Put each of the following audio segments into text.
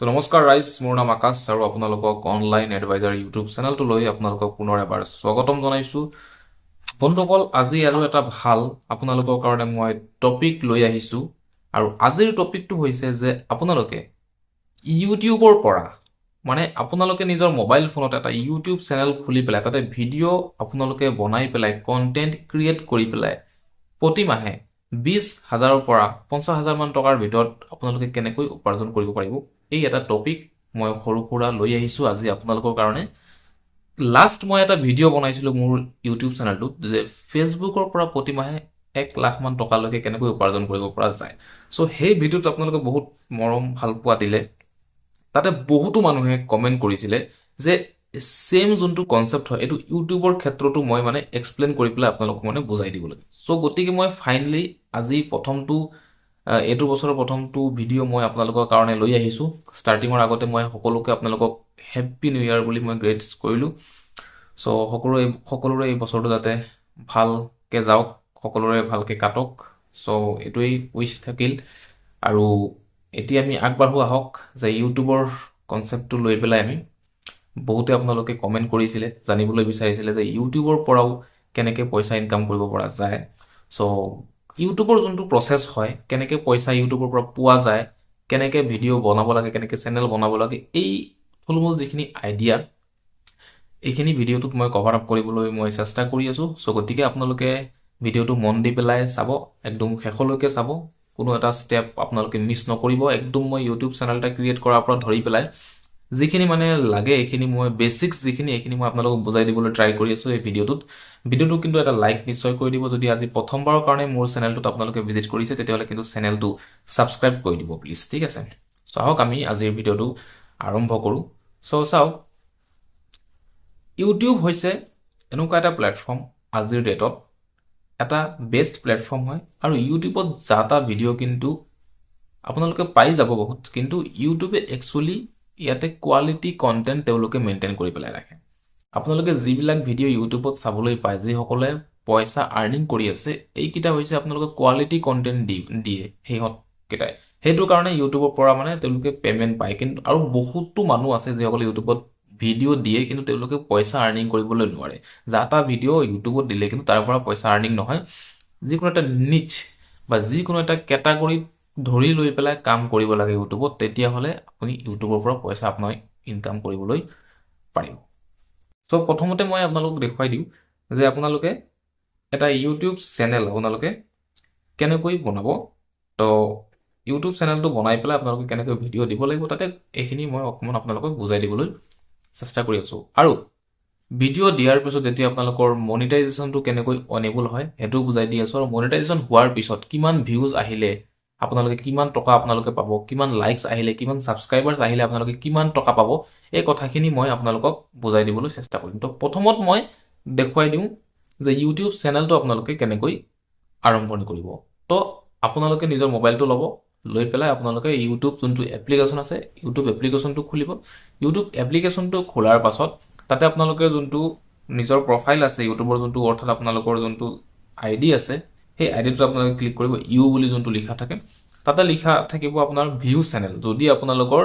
নমস্কাৰ ৰাইজ, মোৰ নাম আকাশ আৰু আপোনালোকক অনলাইন এডভাইজাৰ ইউটিউব চেনেলটোলৈ আপোনালোকক পুনৰ এবাৰ স্বাগতম জনাইছো। বন্ধুসকল, আজি আৰু এটা ভাল আপোনালোকৰ কাৰণে মই টপিক লৈ আহিছো আৰু আজিৰ টপিকটো হৈছে যে আপোনালোকে ইউটিউবৰ পৰা আপোনালোকে নিজৰ মোবাইল ফোনত এটা ইউটিউব চেনেল খুলি পেলাই তাতে ভিডিঅ' আপোনালোকে বনাই পেলাই কণ্টেণ্ট ক্ৰিয়েট কৰি পেলাই প্ৰতিমাহে 20,000ৰ পৰা 50,000 মান টকাৰ ভিতৰত আপোনালোকে কেনেকৈ উপাৰ্জন কৰিব পাৰিব, এই এটা টপিক মই সৰু সুৰা লৈ আহিছো আজি আপোনালোকৰ কাৰণে। লাষ্ট মই এটা ভিডিঅ' বনাইছিলো মোৰ ইউটিউব চেনেলটোত যে ফেচবুকৰ পৰা প্ৰতিমাহে 1 লাখ মান টকালৈকে কেনেকৈ উপাৰ্জন কৰিব পৰা যায়। চ' সেই ভিডিঅ'ত আপোনালোকে বহুত মৰম ভাল পোৱা দিলে। তাতে বহুতো মানুহে কমেণ্ট কৰিছিলে যে সেম যোনটো কনসেপ্ট হয় এইটো ইউটিউবৰ ক্ষেত্ৰতো মই এক্সপ্লেইন কৰি পেলাই আপোনালোকক বুজাই দিব লাগে। চ' গতিকে মই ফাইনেলি আজি এইটো বছৰৰ প্ৰথমটো ভিডিঅ' মই আপোনালোকৰ কাৰণে লৈ আহিছো। ষ্টাৰ্টিঙৰ আগতে মই সকলোকে আপোনালোকক হেপ্পী নিউ ইয়াৰ বুলি মই গ্ৰেটছ কৰিলো। চ' সকলোৰে এই বছৰটো যাতে ভালকে যাওক, সকলোৰে ভালকে কাটক। চ' এইটোৱেই উইচ থাকিল। আৰু এতিয়া আমি আগবাঢ়ো আহক যে ইউটিউবৰ কনচেপ্টটো লৈ পেলাই আমি বহুতে আপোনালোকে কমেণ্ট কৰিছিলে, জানিবলৈ বিচাৰিছিলে যে ইউটিউবৰ পৰাও কেনেকৈ পইচা ইনকাম কৰিব পৰা যায়। চ' ইউটিউবৰ যোনটো প্ৰচেছ হয়, কেনেকৈ পইচা ইউটিউবৰ পৰা পোৱা যায়, কেনেকৈ ভিডিঅ' বনাব লাগে, কেনেকৈ চেনেল বনাব লাগে, এই থুলমূল যিখিনি আইডিয়া এইখিনি ভিডিঅ'টোত মই কভাৰ আপ কৰিবলৈ মই চেষ্টা কৰি আছো। চ' গতিকে আপোনালোকে ভিডিঅ'টো মন দি পেলাই চাব, একদম শেষলৈকে চাব, কোনো এটা ষ্টেপ আপোনালোকে মিছ নকৰিব। একদম মই ইউটিউব চেনেল এটা ক্ৰিয়েট কৰাৰ পৰা ধৰি পেলাই যিখিনি লাগে এইখিনি মই বেচিক্স যিখিনি এইখিনি মই আপোনালোকক বুজাই দিবলৈ ট্ৰাই কৰি আছো এই ভিডিঅ'টোত কিন্তু এটা লাইক নিশ্চয় কৰি দিব। যদি আজি প্ৰথমবাৰৰ কাৰণে মোৰ চেনেলটোত আপোনালোকে ভিজিট কৰিছে তেতিয়াহ'লে কিন্তু চেনেলটো ছাবস্ক্ৰাইব কৰি দিব প্লিজ, ঠিক আছে। চাওক আমি আজিৰ ভিডিঅ'টো আৰম্ভ কৰোঁ। চ' চাওক, ইউটিউব হৈছে এনেকুৱা এটা প্লেটফৰ্ম, আজিৰ ডেটত এটা বেষ্ট প্লেটফৰ্ম হয়। আৰু ইউটিউবত যা ভিডিঅ' কিন্তু আপোনালোকে পাই যাব বহুত, কিন্তু ইউটিউবে একচুৱেলি ইয়াতে কোৱালিটি কণ্টেণ্ট তেওঁলোকে মেইনটেইন কৰি পেলাই ৰাখে। আপোনালোকে যিবিলাক ভিডিঅ' ইউটিউবত চাবলৈ পায়, যিসকলে পইচা আৰ্নিং কৰি আছে, এইকেইটা হৈছে আপোনালোকে কোৱালিটি কণ্টেণ্ট দিয়ে সিহঁতকেইটাই। সেইটো কাৰণে ইউটিউবৰ পৰা তেওঁলোকে পে'মেণ্ট পায়। কিন্তু আৰু বহুতো মানুহ আছে যিসকলে ইউটিউবত ভিডিঅ' দিয়ে কিন্তু তেওঁলোকে পইচা আৰ্নিং কৰিবলৈ নোৱাৰে। যা ভিডিঅ' ইউটিউবত দিলে কিন্তু তাৰ পৰা পইচা আৰ্নিং নহয়। যিকোনো এটা নিচ বা যিকোনো এটা কেটাগৰীত ধৰি লৈ পেলাই কাম কৰিব লাগে ইউটিউবত, তেতিয়াহ'লে আপুনি ইউটিউবৰ পৰা পইচা আপুনি ইনকাম কৰিবলৈ পাৰিব। চ' প্ৰথমতে মই আপোনালোকক দেখুৱাই দিওঁ যে আপোনালোকে এটা ইউটিউব চেনেল আপোনালোকে কেনেকৈ বনাব। তো ইউটিউব চেনেলটো বনাই পেলাই আপোনালোকে কেনেকৈ ভিডিঅ' দিব লাগিব, তাতে এইখিনি মই অকণমান আপোনালোকক বুজাই দিবলৈ চেষ্টা কৰি আছো। আৰু ভিডিঅ' দিয়াৰ পিছত যেতিয়া আপোনালোকৰ মনিটাইজেশ্যনটো কেনেকৈ অনেবল হয় সেইটো বুজাই দি আছো। আৰু মনিটাইজেশ্যন হোৱাৰ পিছত কিমান ভিউজ আহিলে আপোনালোকে কিমান টকা আপোনালোকে পাব, কিমান লাইকছ আহিলে, কিমান ছাবস্ক্ৰাইবাৰ্ছ আহিলে আপোনালোকে কিমান টকা পাব, এই কথাখিনি মই আপোনালোকক বুজাই দিবলৈ চেষ্টা কৰিম। তো প্ৰথমত মই দেখুৱাই দিওঁ যে ইউটিউব চেনেলটো আপোনালোকে কেনেকৈ আৰম্ভণি কৰিব। তো আপোনালোকে নিজৰ মোবাইলটো ল'ব, লৈ পেলাই আপোনালোকে ইউটিউব যোনটো এপ্লিকেশ্যন আছে ইউটিউব এপ্লিকেশ্যনটো খুলিব। ইউটিউব এপ্লিকেশ্যনটো খোলাৰ পাছত তাতে আপোনালোকে যোনটো নিজৰ প্ৰফাইল আছে ইউটিউবৰ যোনটো, অৰ্থাৎ আপোনালোকৰ যোনটো আইডি আছে, সেই আইডিটো আপোনালোকে ক্লিক কৰিব। ইউ বুলি যোনটো লিখা থাকে তাতে লিখা থাকিব আপোনাৰ ভিউ চেনেল। যদি আপোনালোকৰ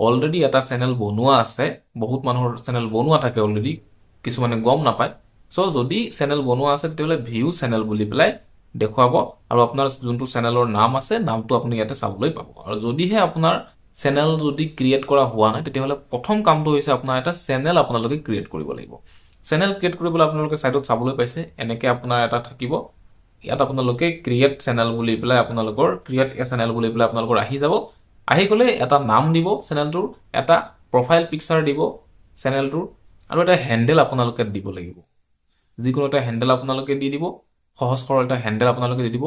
অলৰেডি এটা চেনেল বনোৱা আছে, বহুত মানুহৰ চেনেল বনোৱা থাকে অলৰেডি, কিছুমানে গম নাপায়। চ' যদি চেনেল বনোৱা আছে তেতিয়াহ'লে ভিউ চেনেল বুলি পেলাই দেখুৱাব। আৰু আপোনাৰ যোনটো চেনেলৰ নাম আছে নামটো আপুনি ইয়াতে চাবলৈ পাব। আৰু যদিহে আপোনাৰ চেনেল যদি ক্ৰিয়েট কৰা হোৱা নাই তেতিয়াহ'লে প্ৰথম কামটো হৈছে আপোনাৰ এটা চেনেল আপোনালোকে ক্ৰিয়েট কৰিব লাগিব। চেনেল ক্ৰিয়েট কৰিবলৈ আপোনালোকে ছাইডত চাবলৈ পাইছে এনেকৈ আপোনাৰ এটা থাকিব। ইয়াত আপোনালোকে ক্ৰিয়েট চেনেল বুলি পেলাই ক্ৰিয়েট এ চেনেল বুলি পেলাই আপোনালোকৰ আহি যাব। আহি গ'লে এটা নাম দিব চেনেলটোৰ, এটা প্ৰফাইল পিকচাৰ দিব চেনেলটোৰ, আৰু এটা হেণ্ডেল আপোনালোকে দিব লাগিব। যিকোনো এটা হেণ্ডেল আপোনালোকে দি দিব, সহজ সৰল এটা হেণ্ডেল আপোনালোকে দি দিব।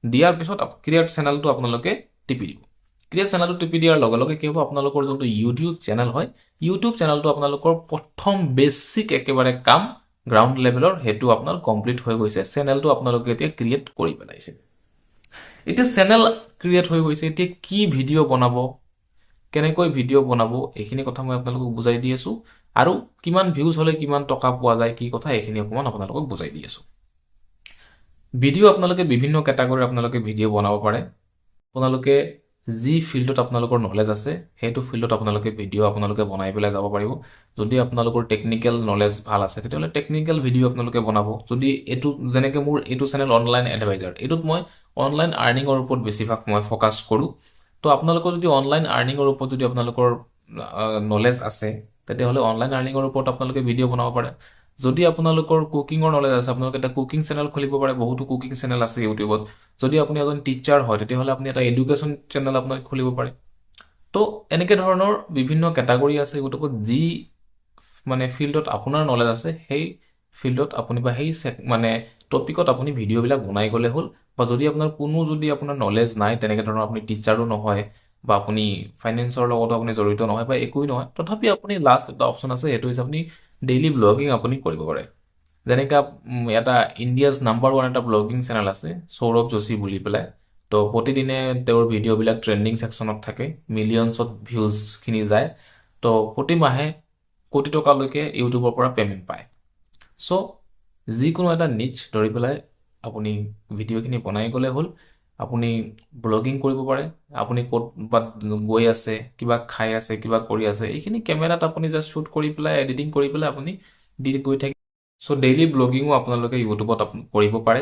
দিয়াৰ পিছত ক্ৰিয়েট চেনেলটো আপোনালোকে টিপি দিব। ক্ৰিয়েট চেনেলটো টিপি দিয়াৰ লগে লগে কি হ'ব, আপোনালোকৰ যোনটো ইউটিউব চেনেল হয়, ইউটিউব চেনেলটো আপোনালোকৰ প্ৰথম বেছিক একেবাৰে কাম গ্ৰাউণ্ড লেভেলৰ সেইটো আপোনাৰ কমপ্লিট হৈ গৈছে। চেনেলটো আপোনালোকে এতিয়া ক্ৰিয়েট কৰি পেলাইছে। এতিয়া চেনেল ক্ৰিয়েট হৈ গৈছে, এতিয়া কি ভিডিঅ' বনাব, কেনেকৈ ভিডিঅ' বনাব, এইখিনি কথা মই আপোনালোকক বুজাই দি আছো। আৰু কিমান ভিউজ হ'লে কিমান টকা পোৱা যায় কি কথা এইখিনি অকণমান আপোনালোকক বুজাই দি আছো। ভিডিঅ' আপোনালোকে বিভিন্ন কেটাগৰীৰ আপোনালোকে ভিডিঅ' বনাব পাৰে। আপোনালোকে যি ফিল্ডত আপোনালোকৰ নলেজ আছে সেইটো ফিল্ডত আপোনালোকে ভিডিঅ' আপোনালোকে বনাই পেলাই যাব পাৰিব। যদি আপোনালোকৰ টেকনিকেল নলেজ ভাল আছে তেতিয়াহ'লে টেকনিকেল ভিডিঅ' আপোনালোকে বনাব। যদি এইটো যেনেকৈ মোৰ এইটো চেনেল অনলাইন এডভাইজাৰ, এইটোত মই অনলাইন আৰ্নিঙৰ ওপৰত বেছিভাগ মই ফ'কাছ কৰোঁ। তো আপোনালোকৰ যদি অনলাইন আৰ্নিঙৰ ওপৰত যদি আপোনালোকৰ নলেজ আছে তেতিয়াহ'লে অনলাইন আৰ্নিঙৰ ওপৰত আপোনালোকে ভিডিঅ' বনাব পাৰে। যদি আপোনালোকৰ কুকিঙৰ নলেজ আছে আপোনালোকে এটা কুকিং চেনেল খুলিব পাৰে। বহুতো কুকিং চেনেল আছে ইউটিউবত। যদি আপুনি এজন টিচাৰ হয় তেতিয়াহ'লে আপুনি এটা এডুকেশ্যন চেনেল আপোনাক খুলিব পাৰে। তো এনেকৈ ধৰণৰ বিভিন্ন কেটাগৰী আছে ইউটিউবত। যি মানে ফিল্ডত আপোনাৰ নলেজ আছে সেই ফিল্ডত আপুনি বা সেই মানে টপিকত আপুনি ভিডিঅ'বিলাক বনাই গ'লে হ'ল। বা যদি আপোনাৰ যদি আপোনাৰ নলেজ নাই, তেনেকৈ ধৰণৰ আপুনি টিচাৰো নহয় বা আপুনি ফাইনেন্সৰ লগতো আপুনি জড়িত নহয় বা একোৱেই নহয়, তথাপি আপুনি লাষ্ট এটা অপশ্যন আছে, সেইটো হৈছে আপুনি ডেইলি ব্লগিং আপুনি কৰিব পাৰে। যেনেকৈ এটা ইণ্ডিয়াজ নাম্বাৰ 1 এটা ব্লগিং চেনেল আছে সৌৰভ যোশী বুলি পেলাই। তো প্ৰতিদিনে তেওঁৰ ভিডিঅ'বিলাক ট্ৰেণ্ডিং ছেকশ্যনত থাকে, মিলিয়নছত ভিউজখিনি যায়। তো প্ৰতি মাহে কোটি টকালৈকে ইউটিউবৰ পৰা পে'মেণ্ট পায়। চ' যিকোনো এটা নিচ ধৰি পেলাই আপুনি ভিডিঅ'খিনি বনাই গ'লে হ'ল। আপুনি ব্লগিং কৰিব পাৰে। আপুনি ক'ৰবাত গৈ আছে, কিবা খাই আছে, কিবা কৰি আছে, এইখিনি কেমেৰাত আপুনি জাষ্ট শ্বুট কৰি পেলাই এডিটিং কৰি পেলাই আপুনি দি গৈ থাকে। চ' ডেইলি ব্লগিঙো আপোনালোকে ইউটিউবত কৰিব পাৰে।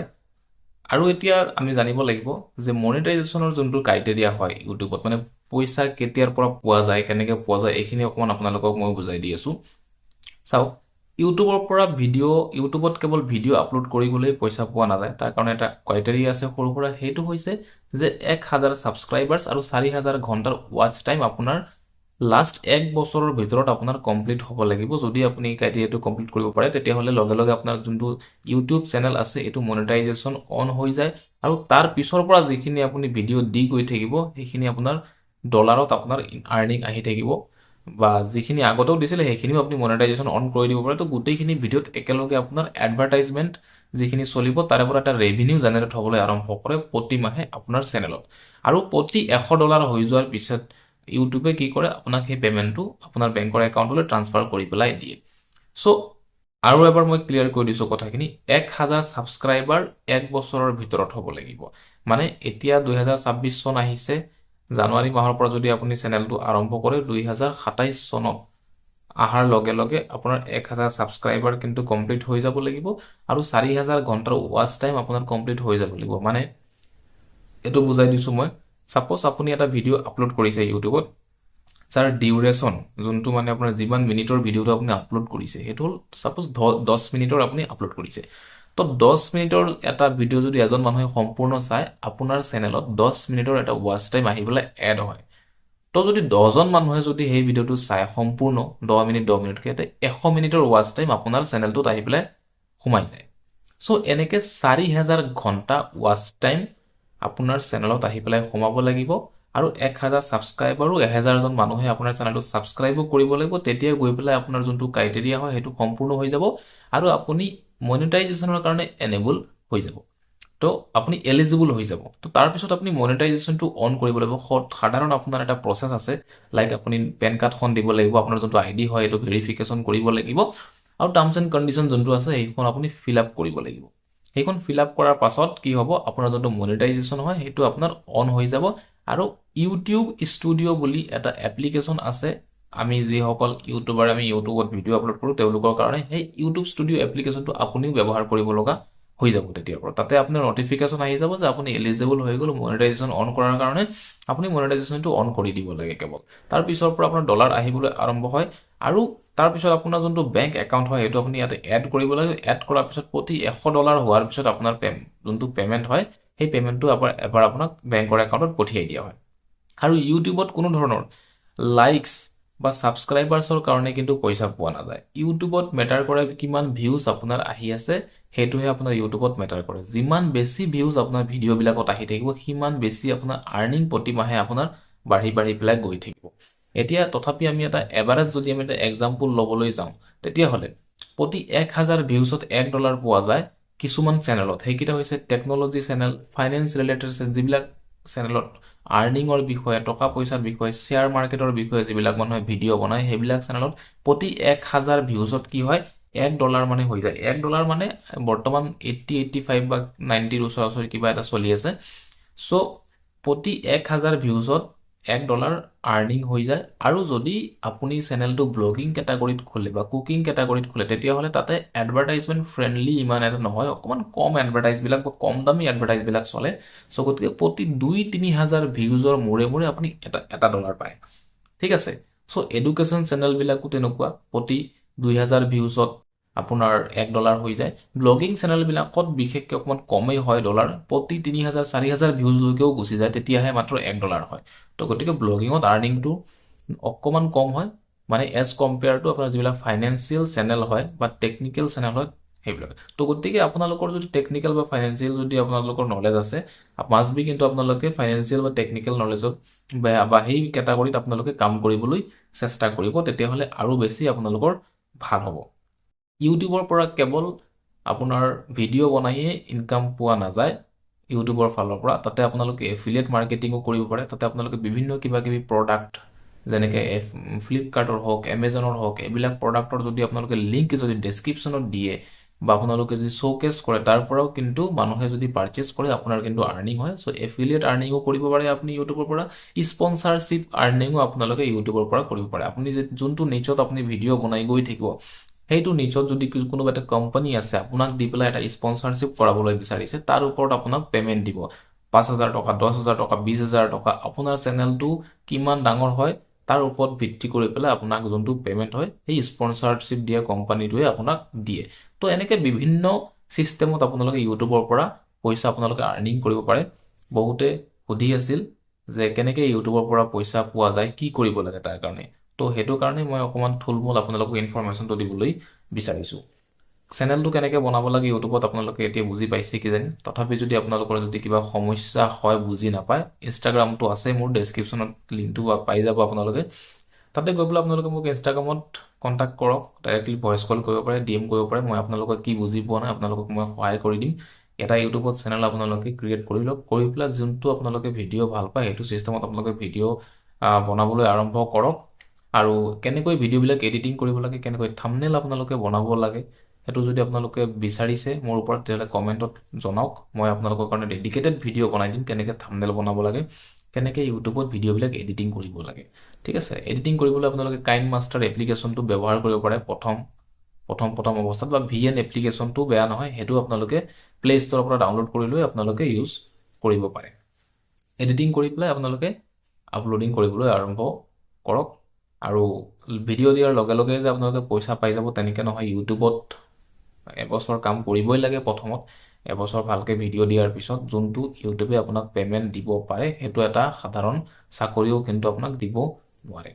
আৰু এতিয়া আমি জানিব লাগিব যে মনিটাইজেশ্যনৰ যোনটো ক্ৰাইটেৰিয়া হয় ইউটিউবত, মানে পইচা কেতিয়াৰ পৰা পোৱা যায়, কেনেকৈ পোৱা যায়, এইখিনি অকণমান আপোনালোকক মই বুজাই দি আছোঁ। চাওক, ইউটিউবৰ পৰা ইউটিউবত কেৱল ভিডিঅ' আপলোড কৰি গ'লেই পইচা পোৱা নাযায়। তাৰ কাৰণে এটা ক্ৰাইটেৰিয়া আছে সৰু সুৰা। সেইটো হৈছে যে 1000 ছাবস্ক্ৰাইবাৰ্ছ আৰু 4000 ঘণ্টাৰ ৱাচ টাইম আপোনাৰ লাষ্ট 1 বছৰৰ ভিতৰত আপোনাৰ কমপ্লিট হ'ব লাগিব। যদি আপুনি এই ক্ৰাইটেৰিয়াটো কমপ্লিট কৰিব পাৰে তেতিয়াহ'লে লগে লগে আপোনাৰ যোনটো ইউটিউব চেনেল আছে এইটো মনিটাইজেশ্যন অন হৈ যায়। আৰু তাৰ পিছৰ পৰা যিখিনি আপুনি ভিডিঅ' দি গৈ থাকিব সেইখিনি আপোনাৰ ডলাৰত আপোনাৰ আৰ্নিং আহি থাকিব। বা যিখিনি আগতেও দিছিলে সেইখিনিও আপুনি মনিটাইজেশ্যন অন কৰি দিব পাৰে। তো গোটেইখিনি ভিডিঅ'ত একেলগে আপোনাৰ এডভাৰটাইজমেণ্ট যিখিনি চলিব তাৰে পৰা এটা ৰেভিনিউ জেনেৰেট হ'বলৈ আৰম্ভ কৰে প্ৰতি মাহে আপোনাৰ চেনেলত। আৰু প্ৰতি $100 হৈ যোৱাৰ পিছত ইউটিউবে কি কৰে, আপোনাক সেই পে'মেণ্টটো আপোনাৰ বেংকৰ একাউণ্টলৈ ট্ৰান্সফাৰ কৰি পেলাই দিয়ে। চ' আৰু এবাৰ মই ক্লিয়াৰ কৰি দিছোঁ কথাখিনি। 1000 ছাবস্ক্ৰাইবাৰ 1 বছৰৰ ভিতৰত হ'ব লাগিব। মানে এতিয়া 2026 চন আহিছে, জানুৱাৰী মাহৰ পৰা যদি আপুনি চেনেলটো আৰম্ভ কৰে 2027 চনত অহাৰ লগে লগে আপোনাৰ 1000 ছাবস্ক্ৰাইবাৰ কিন্তু কমপ্লিট হৈ যাব লাগিব আৰু 4000 ঘণ্টাৰ ৱাচ টাইম আপোনাৰ কমপ্লিট হৈ যাব লাগিব। মানে এইটো বুজাই দিছোঁ মই। ছাপ'জ আপুনি এটা ভিডিঅ' আপলোড কৰিছে ইউটিউবত, যাৰ ডিউৰেশ্যন যোনটো মানে আপোনাৰ যিমান মিনিটৰ ভিডিঅ'টো আপুনি আপলোড কৰিছে সেইটো হ'ল ছাপ'জ 10 মিনিটৰ আপুনি আপলোড কৰিছে। তো 10 মিনিটৰ এটা ভিডিঅ' যদি এজন মানুহে সম্পূৰ্ণ চায়, আপোনাৰ চেনেলত 10 মিনিটৰ এটা ৱাচ টাইম আহি পেলাই এড হয়। তো যদি 10জন মানুহে যদি সেই ভিডিঅ'টো চায় সম্পূৰ্ণ 10 মিনিটকৈ, তে 100 মিনিটৰ ৱাচ টাইম আপোনাৰ চেনেলটোত আহি পেলাই সোমাই যায়। চ' এনেকৈ 4000 ঘণ্টা ৱাচ টাইম আপোনাৰ চেনেলত আহি পেলাই সোমাব লাগিব। আৰু 1000 ছাবস্ক্ৰাইবাৰো 1000জন মানুহে আপোনাৰ চেনেলটো ছাবস্ক্ৰাইবো কৰিব লাগিব। তেতিয়া গৈ পেলাই আপোনাৰ যোনটো ক্ৰাইটেৰিয়া হয় সেইটো সম্পূৰ্ণ হৈ যাব আৰু আপুনি মনিটাইজেশ্যনৰ কাৰণে এনেবল হৈ যাব। তো আপুনি এলিজিবল হৈ যাব। তো তাৰপিছত আপুনি মনিটাইজেশ্যনটো অন কৰিব লাগিব। সাধাৰণ আপোনাৰ এটা প্ৰচেছ আছে, লাইক আপুনি পেন কাৰ্ডখন দিব লাগিব, আপোনাৰ যোনটো ID হয় এইটো ভেৰিফিকেশ্যন কৰিব লাগিব আৰু টাৰ্মছ এণ্ড কণ্ডিশ্যন যোনটো আছে সেইখন আপুনি ফিল আপ কৰিব লাগিব। সেইখন ফিল আপ কৰাৰ পাছত কি হ'ব, আপোনাৰ যোনটো মনিটাইজেশ্যন হয় সেইটো আপোনাৰ অন হৈ যাব। আৰু ইউটিউব ষ্টুডিঅ' বুলি এটা এপ্লিকেশ্যন আছে, আমি যিসকল ইউটিউবাৰ আমি ইউটিউবত ভিডিঅ' আপলোড কৰোঁ তেওঁলোকৰ কাৰণে সেই ইউটিউব ষ্টুডিঅ' এপ্লিকেশ্যনটো আপুনিও ব্যৱহাৰ কৰিব লগা হৈ যাব তেতিয়াৰ পৰা। তাতে আপোনাৰ নটিফিকেশ্যন আহি যাব যে আপুনি এলিজিবল হৈ গ'ল মনিটাইজেশ্যন অন কৰাৰ কাৰণে। আপুনি মনিটাইজেশ্যনটো অন কৰি দিব লাগে কেৱল। তাৰপিছৰ পৰা আপোনাৰ ডলাৰ আহিবলৈ আৰম্ভ হয়। আৰু তাৰপিছত আপোনাৰ যোনটো বেংক একাউণ্ট হয় সেইটো আপুনি ইয়াতে এড কৰিব লাগে। এড কৰাৰ পিছত প্ৰতি $100 হোৱাৰ পিছত আপোনাৰ যোনটো পে'মেণ্ট হয় সেই পে'মেণ্টটো এবাৰ আপোনাক বেংকৰ একাউণ্টত পঠিয়াই দিয়া হয়। আৰু ইউটিউবত কোনো ধৰণৰ লাইকছ বা ছাবস্ক্ৰাইবাৰ্ছৰ কাৰণে কিন্তু পইচা পোৱা নাযায়। ইউটিউবত মেটাৰ কৰে কিমান ভিউজ আপোনাৰ আহি আছে, সেইটোহে আপোনাৰ ইউটিউবত মেটাৰ কৰে। যিমান বেছি ভিউজ আপোনাৰ ভিডিঅ'বিলাকত আহি থাকিব সিমান বেছি আপোনাৰ আৰ্নিং প্ৰতি মাহে আপোনাৰ বাঢ়ি পেলাই গৈ থাকিব। এতিয়া তথাপি আমি এটা এভাৰেজ যদি আমি এটা এক্সাম্পল ল'বলৈ যাওঁ তেতিয়াহ'লে প্ৰতি 1000 ভিউজত $1 পোৱা যায় কিছুমান চেনেলত। সেইকেইটা হৈছে টেকন'লজি চেনেল, ফাইনেন্স ৰিলেটেড যিবিলাক চেনেলত আৰ্নিঙৰ বিষয়ে, টকা পইচাৰ বিষয়ে, শ্বেয়াৰ মাৰ্কেটৰ বিষয়ে যিবিলাক মানুহে ভিডিঅ' বনায় সেইবিলাক চেনেলত প্ৰতি 1000 ভিউজত কি হয়, $1 মানে হৈ যায়। $1 মানে বৰ্তমান 85 বা 90 ওচৰা ওচৰি কিবা এটা চলি আছে। চ' প্ৰতি 1000 ভিউজত $1 আৰ্নিং হৈ যায় আৰু যদি আপুনি চেনেলটো ব্লগিং কেটাগৰীত খোলে বা কুকিং কেটাগৰীত খোলে তেতিয়াহ'লে তাতে এডভাৰটাইজমেণ্ট ফ্ৰেণ্ডলি ইমান এটা নহয়, অকণমান কম এডভাৰটাইজবিলাক বা কম দামী এডভাৰটাইজবিলাক চলে। চ' গতিকে প্ৰতি 2-3 হাজাৰ ভিউজৰ মূৰে মূৰে আপুনি এটা $1 পায়, ঠিক আছে। চ' এডুকেশ্যন চেনেলবিলাকো তেনেকুৱা, প্ৰতি 2,000 ভিউজত আপোনাৰ $1 হৈ যায়। ব্লগিং চেনেলবিলাকত বিশেষকৈ অকণমান কমেই হয় $, প্ৰতি 3,000-4,000 ভিউজলৈকেও গুচি যায়, তেতিয়াহে মাত্ৰ $1 হয়। তো গতিকে ব্লগিঙত আৰ্নিংটো অকণমান কম হয়, মানে এজ কম্পেয়াৰ টু আপোনাৰ যিবিলাক ফাইনেন্সিয়েল চেনেল হয় বা টেকনিকেল চেনেল হয় সেইবিলাক। তো গতিকে আপোনালোকৰ যদি টেকনিকেল বা ফাইনেন্সিয়েল যদি আপোনালোকৰ নলেজ আছে, মাষ্ট বি কিন্তু আপোনালোকে ফাইনেন্সিয়েল বা টেকনিকেল নলেজত বা সেই কেটাগৰীত আপোনালোকে কাম কৰিবলৈ চেষ্টা কৰিব, তেতিয়াহ'লে আৰু বেছি আপোনালোকৰ ভাল হ'ব। ইউটিউবৰ পৰা কেৱল আপোনাৰ ভিডিঅ' বনাইয়ে ইনকাম পোৱা নাযায় ইউটিউবৰ ফালৰ পৰা, তাতে আপোনালোকে এফিলিয়েট মাৰ্কেটিঙো কৰিব পাৰে। তাতে আপোনালোকে বিভিন্ন কিবা কিবি প্ৰডাক্ট যেনেকৈ ফ্লিপকাৰ্টৰ হওক, এমেজনৰ হওক, এইবিলাক প্ৰডাক্টৰ যদি আপোনালোকে লিংক যদি ডেছক্ৰিপশ্যনত দিয়ে বা আপোনালোকে যদি শ্ব'কেছ কৰে, তাৰ পৰাও কিন্তু মানুহে যদি পাৰ্চেছ কৰে আপোনাৰ কিন্তু আৰ্নিং হয়। চ' এফিলিয়েট আৰ্নিঙো কৰিব পাৰে আপুনি ইউটিউবৰ পৰা, স্পনচাৰশ্বিপ আৰ্নিঙো আপোনালোকে ইউটিউবৰ পৰা কৰিব পাৰে। আপুনি যোনটো নিচত আপুনি ভিডিঅ' বনাই গৈ থাকিব, সেইটো নিচত যদি কোনোবা এটা কোম্পানী আছে আপোনাক দি পেলাই এটা স্পনচাৰশ্বিপ কৰাবলৈ বিচাৰিছে, তাৰ ওপৰত আপোনাক পে'মেণ্ট দিব 5,000 টকা, 10,000 টকা, 20,000 টকা। আপোনাৰ চেনেলটো কিমান ডাঙৰ হয় তাৰ ওপৰত ভিত্তি কৰি পেলাই আপোনাক যোনটো পে'মেণ্ট হয় সেই স্পনচাৰশ্বিপ দিয়া কোম্পানীটোৱে আপোনাক দিয়ে। তো এনেকৈ বিভিন্ন ছিষ্টেমত আপোনালোকে ইউটিউবৰ পৰা পইচা আপোনালোকে আৰ্নিং কৰিব পাৰে। বহুতে সুধি আছিল যে কেনেকৈ ইউটিউবৰ পৰা পইচা পোৱা যায়, কি কৰিব লাগে তাৰ কাৰণে। তো সেইটো কাৰণে মই অকণমান থুলমূল আপোনালোকক ইনফৰমেশ্যনটো দিবলৈ বিচাৰিছোঁ। চেনেলটো কেনেকৈ বনাব লাগে ইউটিউবত আপোনালোকে এতিয়া বুজি পাইছে কিজানি। তথাপি যদি আপোনালোকৰ যদি কিবা সমস্যা হয়, বুজি নাপায়, ইনষ্টাগ্ৰামটো আছে মোৰ, ডেছক্ৰিপশ্যনত লিংকটো পাই যাব আপোনালোকে। তাতে গৈ পেলাই আপোনালোকে মোক ইনষ্টাগ্ৰামত কণ্টেক্ট কৰক, ডাইৰেক্টলি ভইচ কল কৰিব পাৰে, DM কৰিব পাৰে। মই আপোনালোকক কি বুজি পোৱা নাই আপোনালোকক মই সহায় কৰি দিম। এটা ইউটিউবত চেনেল আপোনালোকে ক্ৰিয়েট কৰি লওক, কৰি পেলাই যোনটো আপোনালোকে ভিডিঅ' ভাল পায় সেইটো ছিষ্টেমত আপোনালোকে ভিডিঅ' বনাবলৈ আৰম্ভ কৰক। আৰু কেনেকৈ ভিডিঅ'বিলাক এডিটিং কৰিব লাগে, কেনেকৈ থাম্বনেইল আপোনালোকে বনাব লাগে, সেইটো যদি আপোনালোকে বিচাৰিছে মোৰ ওপৰত, তেতিয়াহ'লে কমেণ্টত জনাওক। মই আপোনালোকৰ কাৰণে ডেডিকেটেড ভিডিঅ' বনাই দিম, কেনেকৈ থাম্বনেইল বনাব লাগে, কেনেকৈ ইউটিউবত ভিডিঅ'বিলাক এডিটিং কৰিব লাগে, ঠিক আছে। এডিটিং কৰিবলৈ আপোনালোকে কাইনমাষ্টাৰ এপ্লিকেশ্যনটো ব্যৱহাৰ কৰিব পাৰে প্ৰথম অৱস্থাত, বা VN এপ্লিকেশ্যনটো বেয়া নহয়, সেইটো আপোনালোকে প্লে ষ্টৰৰ পৰা ডাউনলোড কৰি লৈ আপোনালোকে ইউজ কৰিব পাৰে। এডিটিং কৰি পেলাই আপোনালোকে আপলোডিং কৰিবলৈ আৰম্ভ কৰক। আৰু ভিডিঅ' দিয়াৰ লগে লগে যে আপোনালোকে পইচা পাই যাব তেনেকৈ নহয়। ইউটিউবত এবছৰ কাম কৰিবই লাগে। প্ৰথমত এবছৰ ভালকৈ ভিডিঅ' দিয়াৰ পিছত যোনটো ইউটিউবে আপোনাক পে'মেণ্ট দিব পাৰে, সেইটো এটা সাধাৰণ চাকৰিও কিন্তু আপোনাক দিব নোৱাৰে।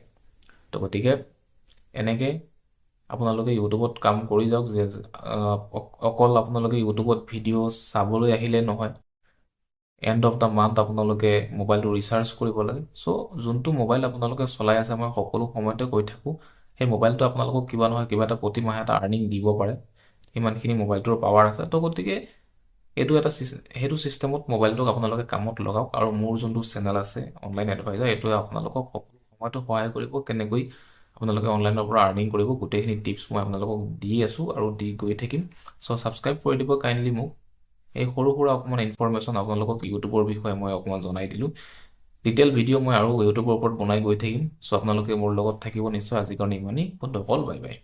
তো গতিকে এনেকৈ আপোনালোকে ইউটিউবত কাম কৰি যাওক। যে অকল আপোনালোকে ইউটিউবত ভিডিঅ' চাবলৈ আহিলে নহয়, এণ্ড অফ দ্য মান্থ আপোনালোকে মোবাইলটো ৰিচাৰ্জ কৰিব লাগে। চ' যোনটো মোবাইল আপোনালোকে চলাই আছে, মই সকলো সময়তে কৈ থাকোঁ, সেই মোবাইলটো আপোনালোকক কিবা নহয় কিবা এটা প্ৰতি মাহে এটা আৰ্নিং দিব পাৰে, সিমানখিনি মোবাইলটোৰ পাৱাৰ আছে। তো গতিকে সেইটো ছিষ্টেমত মোবাইলটোক আপোনালোকে কামত লগাওক। আৰু মোৰ যোনটো চেনেল আছে অনলাইন এডভাইজাৰ, এইটোৱে আপোনালোকক সকলো সময়তে সহায় কৰিব, কেনেকৈ আপোনালোকে অনলাইনৰ পৰা আৰ্নিং কৰিব। গোটেইখিনি টিপছ মই আপোনালোকক দি আছোঁ আৰু দি গৈ থাকিম। চ' ছাবস্ক্ৰাইব কৰি দিব কাইণ্ডলি মোক। এই সৰু সুৰা অকণমান ইনফৰমেশ্যন আপোনালোকক ইউটিউবৰ বিষয়ে মই অকণমান জনাই দিলোঁ। ডিটেইল ভিডিঅ' মই আৰু ইউটিউবৰ ওপৰত বনাই গৈ থাকিম। চ' আপোনালোকে মোৰ লগত থাকিব নিশ্চয়। আজিৰ কাৰণে ইমানেই। বন্ধুসকল, বাই বাই।